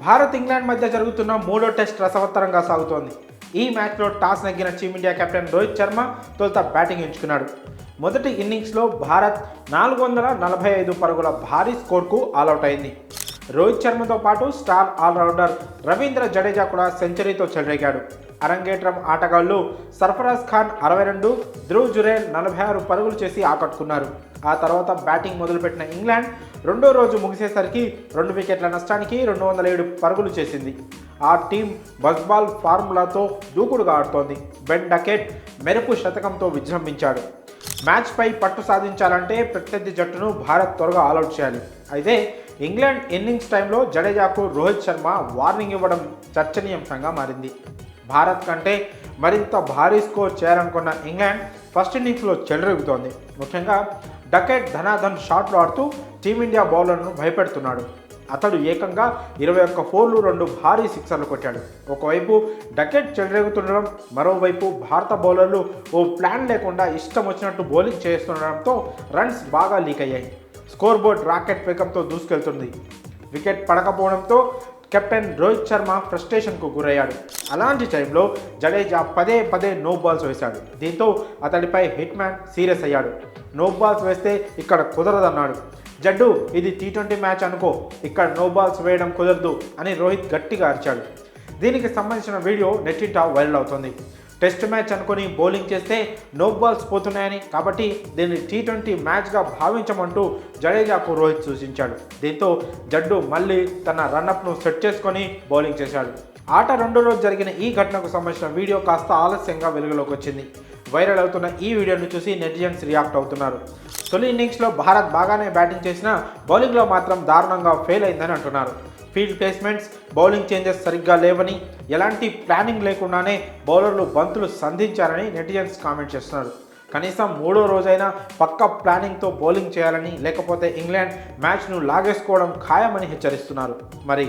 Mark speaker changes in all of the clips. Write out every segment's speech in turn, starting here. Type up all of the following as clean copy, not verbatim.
Speaker 1: Bharat England మధ్య జరుగుతున్న మూడో టెస్ట్ రసవత్తరంగా సాగుతోంది. ఈ మ్యాచ్లో టాస్ నెగ్గిన టీమిండియా కెప్టెన్ రోహిత్ శర్మ తొలుత బ్యాటింగ్ ఎంచుకున్నాడు. మొదటి ఇన్నింగ్స్లో భారత్ 445 పరుగుల భారీ స్కోర్కు ఆలౌట్ అయింది. రోహిత్ శర్మతో పాటు స్టార్ ఆల్రౌండర్ రవీంద్ర జడేజా కూడా సెంచరీతో చెలరేగాడు. అరంగేట్రం ఆటగాళ్లు సర్ఫరాజ్ ఖాన్ 62, ధ్రువ్ జురేల్ 46 పరుగులు చేసి ఆకట్టుకున్నారు. ఆ తర్వాత బ్యాటింగ్ మొదలుపెట్టిన ఇంగ్లాండ్ రెండో రోజు ముగిసేసరికి 2 వికెట్ల నష్టానికి 207 పరుగులు చేసింది. ఆ టీం బజ్బాల్ ఫార్ములాతో దూకుడుగా ఆడుతోంది. బెన్ డకెట్ మెరుపు శతకంతో విజృంభించాడు. మ్యాచ్పై పట్టు సాధించాలంటే ప్రత్యర్థి జట్టును భారత్ త్వరగా ఆలౌట్ చేయాలి. అయితే ఇంగ్లాండ్ ఇన్నింగ్స్ టైంలో జడేజాకు రోహిత్ శర్మ వార్నింగ్ ఇవ్వడం చర్చనీయాంశంగా మారింది. భారత్ కంటే మరింత భారీ స్కోర్ చేయాలనుకున్న ఇంగ్లాండ్ ఫస్ట్ ఇన్నింగ్స్లో చెలరేగుతోంది. ముఖ్యంగా డకెట్ ధనాధన్ షాట్లు ఆడుతూ టీమిండియా బౌలర్ను భయపెడుతున్నాడు. అతడు ఏకంగా 21 ఫోర్లు 2 భారీ సిక్సర్లు కొట్టాడు. ఒకవైపు డకెట్ చెలరేగుతుండడం, మరోవైపు భారత బౌలర్లు ఓ ప్లాన్ లేకుండా ఇష్టం వచ్చినట్టు బౌలింగ్ చేస్తుండడంతో రన్స్ బాగా లీక్ అయ్యాయి. స్కోర్ బోర్డ్ రాకెట్ వేగంతో దూసుకెళ్తుంది. వికెట్ పడకపోవడంతో కెప్టెన్ రోహిత్ శర్మ ఫ్రస్ట్రేషన్కు గురయ్యాడు. అలాంటి టైంలో జడేజా పదే నో బాల్స్ వేశాడు. దీంతో అతడిపై హిట్ మ్యాన్ సీరియస్ అయ్యాడు. నో బాల్స్ వేస్తే ఇక్కడ కుదరదన్నాడు. జడ్డు, ఇది T20 మ్యాచ్ అనుకో, ఇక్కడ నో బాల్స్ వేయడం కుదరదు అని రోహిత్ గట్టిగా అరిచాడు. దీనికి సంబంధించిన వీడియో నెట్టింట వైరల్ అవుతుంది. టెస్ట్ మ్యాచ్ అనుకుని బౌలింగ్ చేస్తే నో బాల్స్ పోతున్నాయని, కాబట్టి దీన్ని T20 మ్యాచ్గా భావించమంటూ జడేజాకు రోహిత్ సూచించాడు. దీంతో జడ్డు మళ్ళీ తన రన్అప్ను సెట్ చేసుకొని బౌలింగ్ చేశాడు. ఆట రెండో రోజు జరిగిన ఈ ఘటనకు సంబంధించిన వీడియో కాస్త ఆలస్యంగా వెలుగులోకి వచ్చింది. వైరల్ అవుతున్న ఈ వీడియోను చూసి నెటిజన్స్ రియాక్ట్ అవుతున్నారు. తొలి ఇన్నింగ్స్లో భారత్ బాగానే బ్యాటింగ్ చేసినా బౌలింగ్లో మాత్రం దారుణంగా ఫెయిల్ అయిందని అంటున్నారు. ఫీల్డ్ ప్లేస్మెంట్స్, బౌలింగ్ చేంజెస్ సరిగ్గా లేవని, ఎలాంటి ప్లానింగ్ లేకుండానే బౌలర్లు బంతులు సంధించారని నెటిజన్స్ కామెంట్ చేస్తున్నారు. కనీసం మూడో రోజైనా పక్కా ప్లానింగ్తో బౌలింగ్ చేయాలని, లేకపోతే ఇంగ్లాండ్ మ్యాచ్ను లాగేసుకోవడం ఖాయమని హెచ్చరిస్తున్నారు. మరి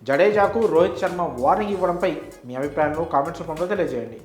Speaker 1: జడేజాకు రోహిత్ శర్మ వార్నింగ్ ఇవ్వడంపై మీ అభిప్రాయాలను కామెంట్స్ రూపంలో తెలియజేయండి.